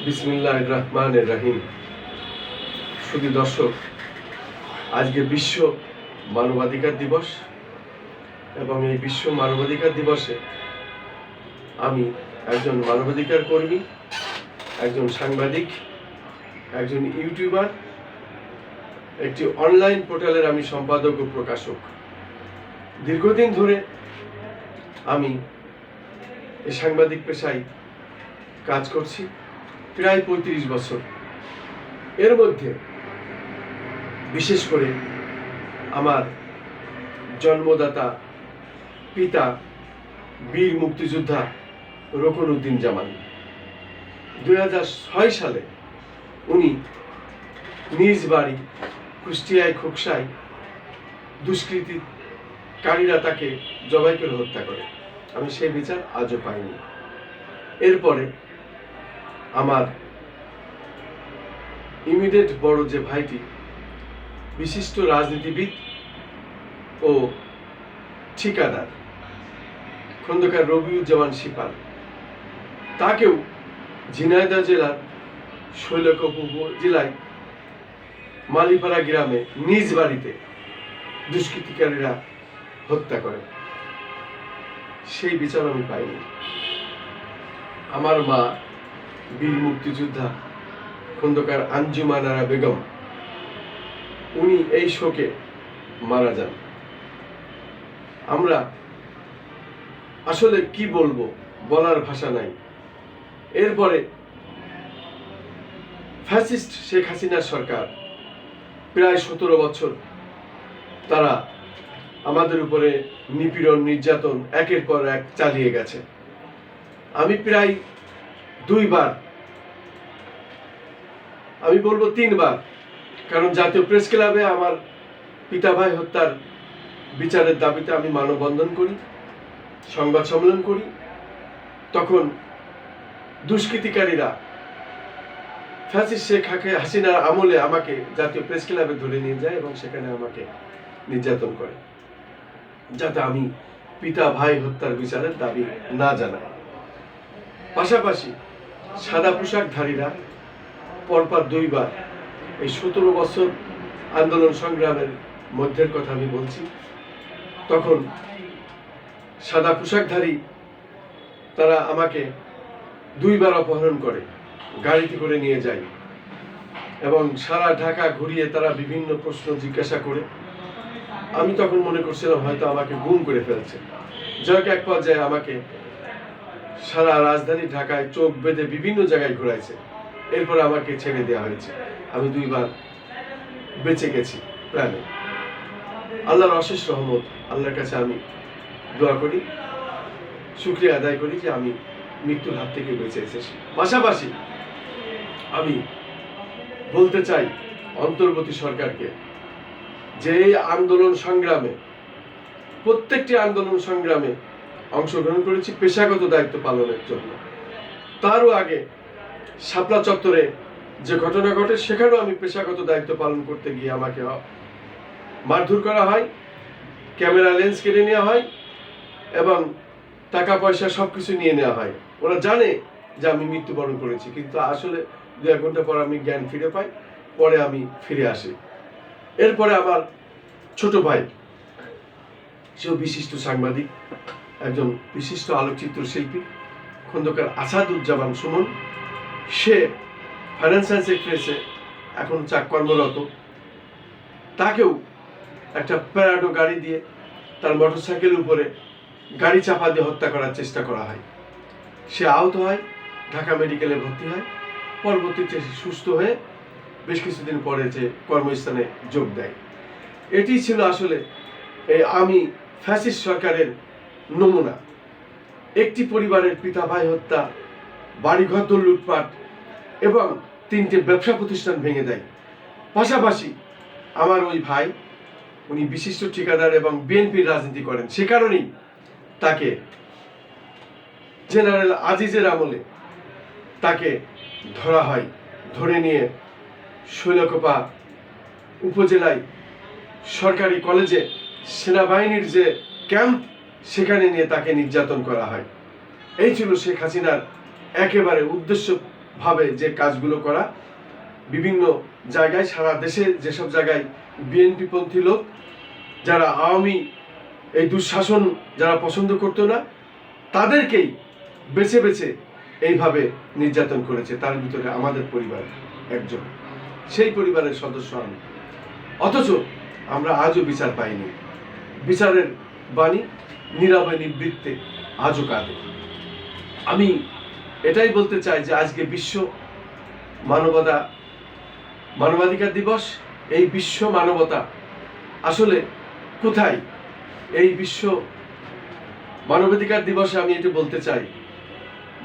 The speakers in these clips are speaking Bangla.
বিসমিল্লাহির রহমানির রহিম। শুধু দর্শক, আজকে বিশ্ব মানবাধিকার দিবস এবং এই বিশ্ব মানবাধিকার দিবসে আমি একজন মানবাধিকার কর্মী, একজন সাংবাদিক, একজন ইউটিউবার, একটি অনলাইন পোর্টালের আমি সম্পাদক ও প্রকাশক। দীর্ঘদিন ধরে আমি এই সাংবাদিক পেশায় কাজ করছি, প্রায় ৩৫ বছর। এর মধ্যে বিশেষ করে আমার জন্মদাতা পিতা বীর মুক্তিযোদ্ধা রুকনউদ্দিন জামান ২০০৬ সালে উনি নিজ বাড়ি কুষ্টিয়ায় খোকসায় দুষ্কৃতিকারীরা তাকে জবাই করে হত্যা করে। আমি সেই বিচার আজও পাইনি। এরপরে আমার ইমিডিয়েট বড় যে ভাইটি বিশিষ্ট রাজনীতিবিদ ও ঠিকাদার খন্দকার রবিউজ্জামান শিপাল, তাকেও ঝিনাইদহ জেলার শৈলকুপা উপজেলায় মালিপাড়া গ্রামে নিজ বাড়িতে দুষ্কৃতিকারীরা হত্যা করে। সেই বিচার আমি পাইনি। আমার মা বীর মুক্তিযোদ্ধা খন্দকার আঞ্জুমান আরা বেগম, উনি এই শোকে মারা যান। আমরা আসলে কি বলবো, বলার ভাষা নাই। এরপরে ফ্যাসিস্ট শেখ হাসিনার সরকার প্রায় ১৭ বছর তারা আমাদের উপরে নিপীড়ন নির্যাতন একের পর এক চালিয়ে গেছে। আমি প্রায় ২ বার, আমি বলবো ৩ বার, কারণ জাতীয় প্রেস ক্লাবে আমার পিতা ভাই হত্যার বিচারের দাবিতে আমি মানববন্ধন করি, সংবাদ সম্মেলন করি। তখন দুষ্কৃতিকারীরা ফ্যাসিস্ট শেখ হাসিনার আমলে আমাকে জাতীয় প্রেস ক্লাবে ধরে নিয়ে যায় এবং সেখানে আমাকে নির্যাতন করে, যাতে আমি পিতা ভাই হত্যার বিচারের দাবি না জানাই। পাশাপাশি সাদা পোশাকধারীরা পরপর ২ বার, এই ১৭ বছর আন্দোলন সংগ্রামের মধ্যের কথা আমি বলছি, তখন সাদা পোশাকধারী তারা আমাকে ২ বার অপহরণ করে, গাড়িতে করে নিয়ে যায় এবং সারা ঢাকা ঘুরিয়ে তারা বিভিন্ন প্রশ্ন জিজ্ঞাসা করে। আমি তখন মনে করছিলাম হয়তো আমাকে গুম করে ফেলছে। যাক, এক পর্যায়ে আমাকে সারা রাজধানী ঢাকায় চোখ বেঁধে বিভিন্ন জায়গায় ঘুরাইছে। এরপর আমাকে ছেড়ে দেওয়া হয়েছে। আমি ২ বার বেঁচে গেছি প্রাণে। আল্লাহর অশেষ রহমত। আল্লাহর কাছে আমি দোয়া করি, শুকরিয়া আদায় করি যে আমি মৃত্যুর হাত থেকে বেঁচে এসেছি। পাশাপাশি আমি বলতে চাই অন্তর্বর্তী সরকারকে যে আন্দোলন সংগ্রামে, প্রত্যেকটি আন্দোলন সংগ্রামে অংশগ্রহণ করেছি পেশাগত দায়িত্ব পালনের জন্য। তারও আগে শাপলা চত্বরে যে ঘটনা ঘটে সেখানেও আমি পেশাগত দায়িত্ব পালন করতে গিয়ে আমাকে মারধর করা হয়, ক্যামেরা লেন্স কেড়ে নেওয়া হয় এবং টাকা পয়সা সবকিছু নিয়ে নেওয়া হয়। ওরা জানে যে আমি মৃত্যুবরণ করেছি, কিন্তু আসলে ২-১ ঘন্টা পর আমি জ্ঞান ফিরে পাই, পরে আমি ফিরে আসি। এরপরে আমার ছোট ভাই, সেও বিশিষ্ট সাংবাদিক, একজন বিশিষ্ট আলোকচিত্র শিল্পী, খন্দকার আসাদুজ্জামান সুমন। সে ফাইন্যান্স এক্সপ্রেসে এখন কর্মরত। তাকেও একটা প্যারাডো গাড়ি দিয়ে তার মোটরসাইকেলের উপরে গাড়ি চাপা দিয়ে হত্যা করার চেষ্টা করা হয়। সে আহত হয়, ঢাকা মেডিকেলে ভর্তি হয়, পরবর্তীতে সুস্থ হয়ে বেশ কিছুদিন পরে যে কর্মস্থানে যোগ দেয়। এটি ছিল আসলে আমি ফ্যাসিস্ট সরকারের নমুনা। একটি পরিবারের পিতা ভাই হত্যা, বাড়িঘর লুটপাট এবং 3টে ব্যবসা প্রতিষ্ঠান ভেঙে দেয়। পাশাপাশি আমার ওই ভাই, উনি বিশিষ্ট ঠিকাদার এবং বিএনপির রাজনীতি করেন। সে কারণেই তাকে জেনারেল আজিজের আমলে তাকে ধরা হয়। ধরে নিয়ে শৈলকুপা উপজেলায় সরকারি কলেজে সেনাবাহিনীর যে ক্যাম্প, সেখানে নিয়ে তাকে নির্যাতন করা হয়। এই ছিল শেখ হাসিনার একেবারে উদ্দেশ্য ভাবে যে কাজগুলো করা, বিভিন্ন জায়গায় সারা দেশে যেসব জায়গায় বিএনপি পন্থী লোক যারা আওয়ামী এই দুঃশাসন যারা পছন্দ করতো না, তাদেরকেই বেছে বেছে এইভাবে নির্যাতন করেছে। তার ভিতরে আমাদের পরিবার একজন, সেই পরিবারের সদস্য আমি। অথচ আমরা আজও বিচার পাইনি। বিচারের বাণী নীরবে নিবৃত্তে আজও কাঁদে। আমি এটাই বলতে চাই যে আজকে বিশ্ব মানবাধিকার দিবস। এই বিশ্ব মানবতা আসলে কোথায়? এই বিশ্ব মানবাধিকার দিবসে আমি এটা বলতে চাই,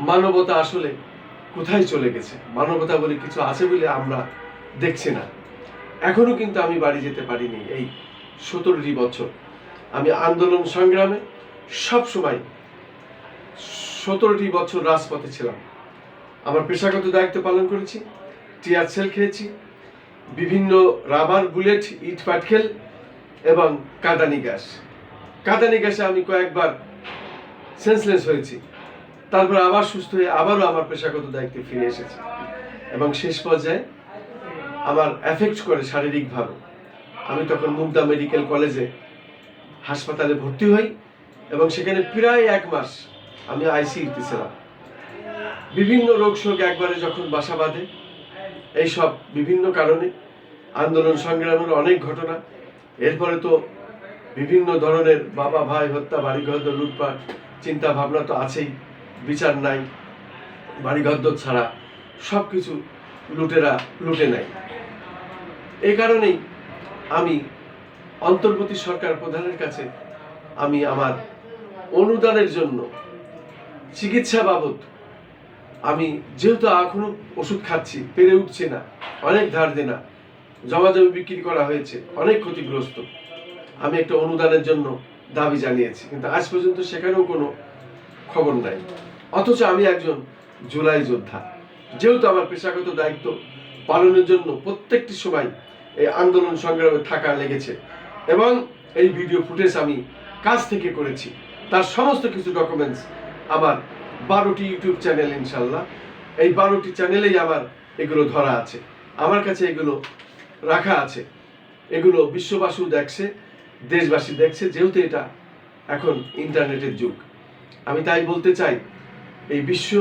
মানবতা আসলে কোথায় চলে গেছে? মানবতা বলে কিছু আছে বলে আমরা দেখছি না। এখনো কিন্তু আমি বাড়ি যেতে পারিনি। এই 17টি বছর আমি আন্দোলন সংগ্রামে সব সময় 17টি বছর রাজপথে ছিলাম। আমার পেশাগত দায়িত্ব পালন করেছি, টিয়ার সেল খেয়েছি, বিভিন্ন রাবার বুলেট, ইট পাটকেল এবং কাঁদানি গ্যাসে আমি কয়েকবার সেন্সলেস হয়েছি। তারপর আবার সুস্থ হয়ে আবারও আমার পেশাগত দায়িত্বে ফিরে এসেছি এবং শেষ পর্যায়ে আমার এফেক্ট করে শারীরিকভাবে। আমি তখন মুগদা মেডিকেল কলেজে হাসপাতালে ভর্তি হই এবং সেখানে প্রায় 1 মাস আমি আইসিইউতে ছিলাম। বিভিন্ন রোগ শোক একবারে যখন বাসা বাঁধে, এইসব বিভিন্ন কারণে আন্দোলন সংগ্রামের অনেক ঘটনা, এরপরে তো বিভিন্ন ধরনের বাবা ভাই হত্যা, বাড়িঘর লুটপাট, চিন্তা ভাবনা তো আছেই, বিচার নাই, বাড়িঘর ছাড়া সব কিছু লুটেরা লুটে নেয়। এই কারণেই আমি অন্তর্বর্তী সরকার প্রধানের কাছে আমি আমার অনুদানের জন্য চিকিৎসা বাবদ, আমি যেহেতু এখনো ওষুধ খাচ্ছি, পেরে উঠছি না, অনেক ধার দেনা, জমি বিক্রি করা হয়েছে, অনেক ক্ষতিগ্রস্ত, আমি একটা অনুদানের জন্য দাবি জানিয়েছি, কিন্তু আজ পর্যন্ত সেখানেও কোনো খবর নাই। অথচ আমি একজন জুলাই যোদ্ধা। যেহেতু আমার পেশাগত দায়িত্ব পালনের জন্য প্রত্যেকটি সময় এই আন্দোলন সংগ্রামে থাকা লেগেছে এবং এই ভিডিও ফুটেজ আমি কাজ থেকে করেছি, তার সমস্ত কিছু ডকুমেন্টস আমার 12টি ইউটিউব চ্যানেল, ইনশাল্লাহ এই 12টি চ্যানেলেই আমার এগুলো ধরা আছে, আমার কাছে এগুলো রাখা আছে। এগুলো বিশ্ববাসীও দেখছে, দেশবাসী দেখছে, যেহেতু এটা এখন ইন্টারনেটের যুগ। আমি তাই বলতে চাই, এই বিশ্ব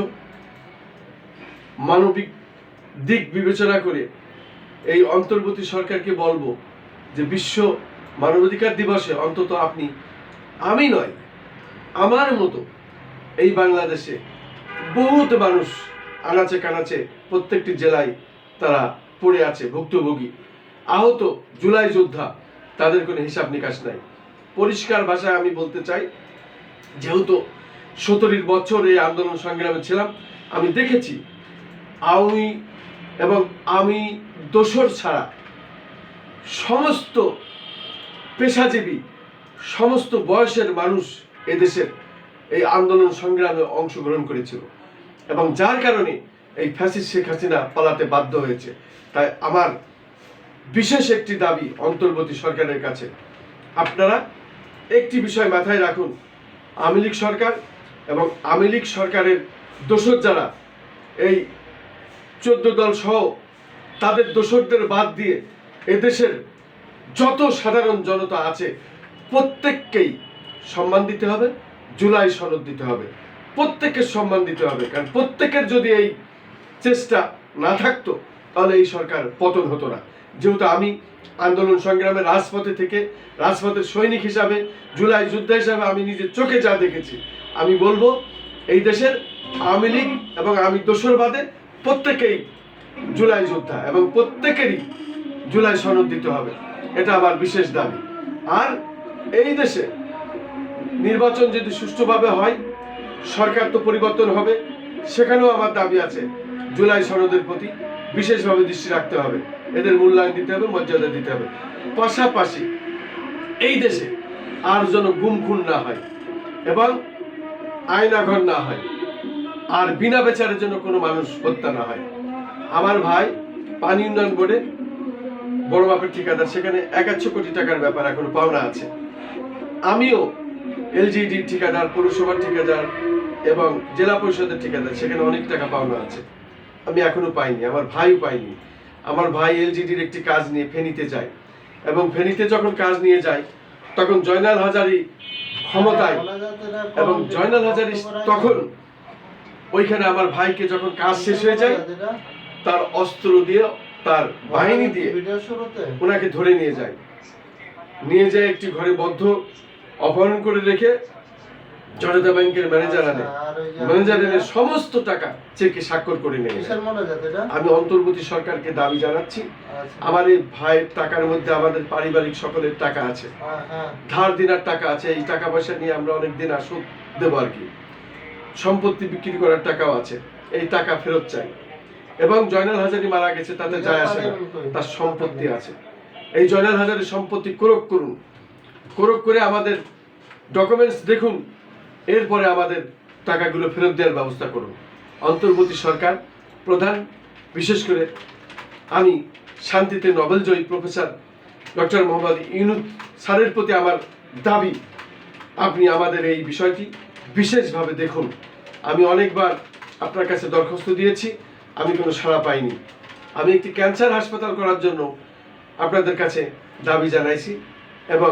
মানবিক দিক বিবেচনা করে এই অন্তর্বর্তী সরকারকে বলবো যে বিশ্ব মানবাধিকার দিবসে অন্তত আপনি, আমি নয়, আমার মতো এই বাংলাদেশে বহুত মানুষ আনাচে কানাচে প্রত্যেকটি জেলায় তারা পড়ে আছে, ভুক্তভোগী, আহত, জুলাই যোদ্ধা, তাদের কোনো হিসাব নিকাশ নাই। পরিষ্কার ভাষায় আমি বলতে চাই, যেহেতু 17 বছর এই আন্দোলন সংগ্রামে ছিলাম, আমি দেখেছি আওয়ামী এবং আমি দোসর ছাড়া সমস্ত পেশাজীবী, সমস্ত বয়সের মানুষ এদেশের এই আন্দোলন সংগ্রামে অংশগ্রহণ করেছিল এবং যার কারণে এই ফ্যাসিস্ট শেখ হাসিনা পালাতে বাধ্য হয়েছে। তাই আমার বিশেষ একটি দাবি অন্তর্বর্তী সরকারের কাছে, আপনারা একটি বিষয় মাথায় রাখুন, আওয়ামী লীগ সরকার এবং আওয়ামী লীগ সরকারের দোসর যারা, এই 14 দল সহ তাদের দোসরদের বাদ দিয়ে এদেশের যত সাধারণ জনতা আছে প্রত্যেককেই সম্মান দিতে হবে, জুলাই সনদ দিতে হবে, প্রত্যেকের সম্মান দিতে হবে। কারণ প্রত্যেকের যদি এই চেষ্টা না থাকতো তাহলে এই সরকার পতন হতো না। যেহেতু আমি আন্দোলন সংগ্রামে রাজপথে থেকে, রাজপথের সৈনিক হিসাবে, জুলাই যোদ্ধা হিসাবে আমি নিজের চোখে যা দেখেছি, আমি বলবো এই দেশের আওয়ামী লীগ এবং আমি দোসর বাদে প্রত্যেকেই জুলাই যোদ্ধা এবং প্রত্যেকেরই জুলাই সনদ দিতে হবে, এটা আমার বিশেষ দাবি। আর এই দেশে নির্বাচন যদি সুষ্ঠুভাবে হয়, সরকার তো পরিবর্তন হবে, সেখানেও আমার দাবি আছে জুলাই সনদের প্রতি বিশেষভাবে দৃষ্টি রাখতে হবে, এদের মূল্যায়ন দিতে হবে, মর্যাদা দিতে হবে। পাশাপাশি এই দেশে আর যেন গুম খুন না হয় এবং আয়নাঘর না হয়, আর বিনা বিচারের জন্য কোনো মানুষ হত্যা না হয়। আমার ভাই পানি উন্নয়ন বোর্ডে বড় মাপের ঠিকাদার, সেখানে 1,000 কোটি টাকার ব্যাপার এখনো পাওনা আছে। আমিও এলজিডি ঠিকাদার, পৌরসভার ঠিকাদার এবং জেলা পরিষদের ঠিকাদার, সেখানে অনেক টাকা পাওনা আছে। আমি এখনো পাইনি, আমার ভাইও পাইনি। আমার ভাই এলজিডির একটি কাজ নিয়ে ফেনীতে যায়, এবং ফেনীতে যখন কাজ নিয়ে যায় তখন জয়নাল হাজারী ক্ষমতায়, এবং জয়নাল হাজারী তখন ওইখানে আমার ভাইকে যখন কাজ শেষ হয়ে যায় তার অস্ত্র দিয়ে, তার বাহিনী দিয়ে ওনাকে ধরে নিয়ে যায়, একটি ঘরে বদ্ধ অপহরণ করে রেখে জনতা ব্যাংকের ম্যানেজারের সমস্ত টাকা চেকে স্বাক্ষর করে নিয়ে যায়। আমি অন্তর্বর্তী সরকারকে দাবি জানাচ্ছি, আমার এই ভাইয়ের টাকার মধ্যে আমাদের পারিবারিক সকলের টাকা আছে, ধার দিনার টাকা আছে, এই টাকা পয়সা নিয়ে আমরা অনেক দিন আসুক দেবো আর কি, সম্পত্তি বিক্রি করার টাকাও আছে, এই টাকা ফেরত চাই। এবং জয়নাল হাজারী মারা গেছে তাতে যায় আসে না, তার সম্পত্তি আছে, এই জয়নাল হাজারীর সম্পত্তি কোরক করুন, কোরক করে আমাদের ডকুমেন্টস দেখুন, এরপরে আমাদের টাকাগুলো ফেরত দেওয়ার ব্যবস্থা করুন। অন্তর্বর্তী সরকার প্রধান, বিশেষ করে আমি শান্তিতে নোবেলজয়ী প্রফেসর ডক্টর মোহাম্মদ ইউনূস স্যারের প্রতি আমার দাবি, আপনি আমাদের এই বিষয়টি বিশেষভাবে দেখুন। আমি অনেকবার আপনার কাছে দরখাস্ত দিয়েছি, আমি কোনো সাড়া পাইনি। আমি একটি ক্যান্সার হাসপাতাল করার জন্য আপনাদের কাছে দাবি জানাইছি এবং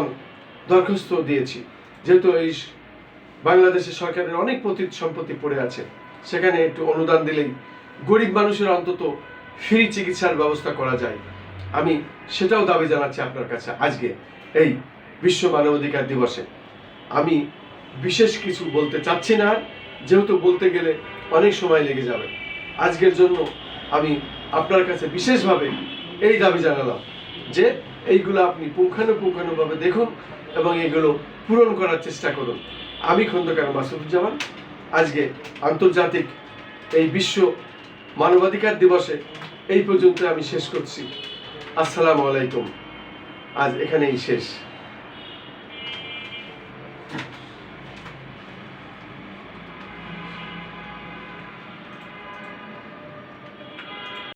দরখাস্ত দিয়েছি, যেহেতু এই বাংলাদেশের সরকারের অনেক পতিত সম্পত্তি পড়ে আছে, সেখানে একটু অনুদান দিলেই গরিব মানুষের অন্তত ফ্রি চিকিৎসার ব্যবস্থা করা যায়। আমি সেটাও দাবি জানাচ্ছি আপনার কাছে আজকে এই বিশ্ব মানবাধিকার দিবসে। আমি বিশেষ কিছু বলতে চাচ্ছি না, যেহেতু বলতে গেলে অনেক সময় লেগে যাবে। আজকের জন্য আমি আপনার কাছে বিশেষভাবে এই দাবি জানালাম যে এইগুলো আপনি পুঙ্খানুপুঙ্খানুভাবে দেখুন এবং এগুলো পূরণ করার চেষ্টা করুন। আমি খন্দকার মাসুদুজ্জামান আজকে আন্তর্জাতিক এই বিশ্ব মানবাধিকার দিবসে এই পর্যন্ত আমি শেষ করছি। আসসালামু আলাইকুম। আজ এখানেই শেষ।